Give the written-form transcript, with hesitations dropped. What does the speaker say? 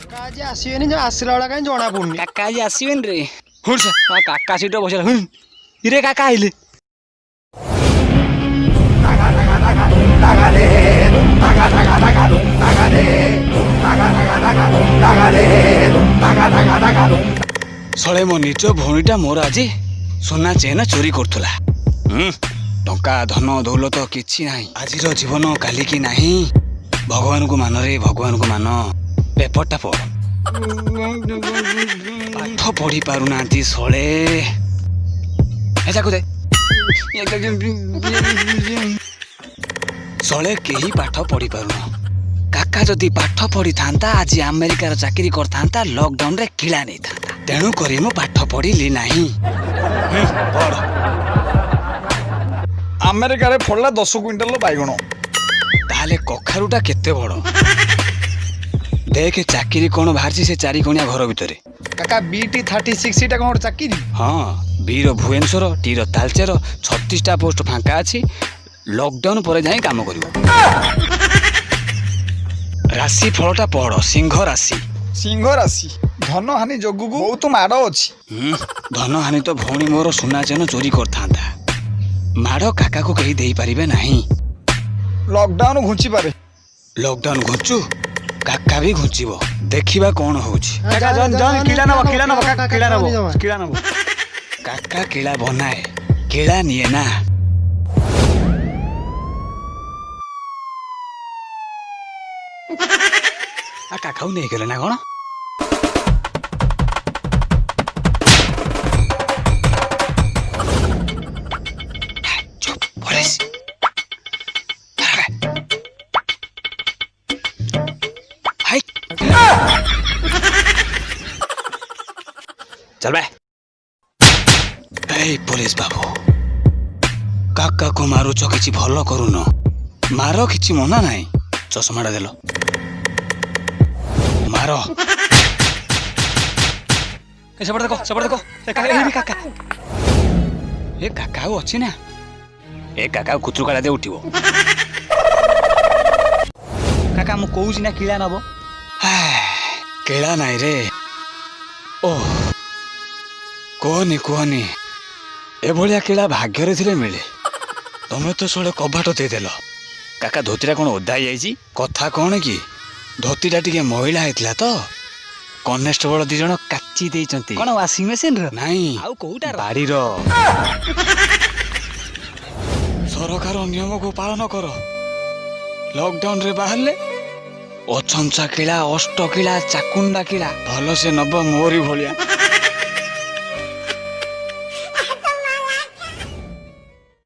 काका आज आसबेनि जो आसला बेला कहीं जना पड़ुनी। काका आज आसबेन रे हुर्स काका सीट बसला इरे काका आइले सळे मो निज भौणीटा मोर आज सोना चेन चोरी करथुला टंका धन दौलत किछि नाही आजिर जीवन काली की नाही भगवान को मान रे भगवान को मान पेपरटा पढ़ पाठ पढ़ी पारु नांती सळे एजाको दे सळे केही पाठ पढ़ी पारुन काका जदि पाठ पढ़ी थांता आज अमेरिकार चाकरी करथांता लॉकडाउन रे किला नहीं थांता तेणु करी मो पाठ पढ़िली नाही पढ़ अमेरिका रे फड़ला 10 क्विंटल बैगण ताले कखारुटा केते बड़ देख चाकरी कौन बाहर से 4 कोणिया घर भितर काका बीटी 36 टा कौन चाकरी हाँ बी रो भुवनेश्वर टी रो तालचेर 36टा पोस्ट फांका अछि लॉकडाउन पर जाई काम करिवो राशि फलटा पढ़ सिंह राशि धन हानि जोगु को बहुत माड़ अछि धन हानि तो भौणी मोर सोना चेन चोरी करथांता माड़ काका को कही देई परिबे नाही लॉकडाउन घुंची पारे लॉकडाउन घुंचू काका भी घुंचीबो देखिबा कोन होउची काका जन किला नब काका किला नब काका किला बनाए किला निए ना आ काका नहीं गले ना कौन चुप पुलिस हाय चल बे पुलिस बाबू काका को मारुच कि भल करून मार कि मना नहीं चश्माटा देल मार सेपट देखो काका ए काका अच्छी ना ए काका कुतुर काला दे उठिबो काका मु कहूँ ना किला नब किला नाई रे ओह कहनी एभलिया किला भाग्य थे मिले तमें तो सड़े कबाट देदेल काका धोतीटा कौन ओदा ही कथा कौन कि धोतीटा टिके महिला होता तो कनेस्टेबल 2 जन काची देइचंती कोन वाशिंग मशीन रो नहीं आउ कोउटा बाड़ी रो सरकार नियम को पालन कर लॉकडाउन रे बाहरले अछंचा किला अष्ट किला चाकुंडा किला भल से नब मोरी भलिया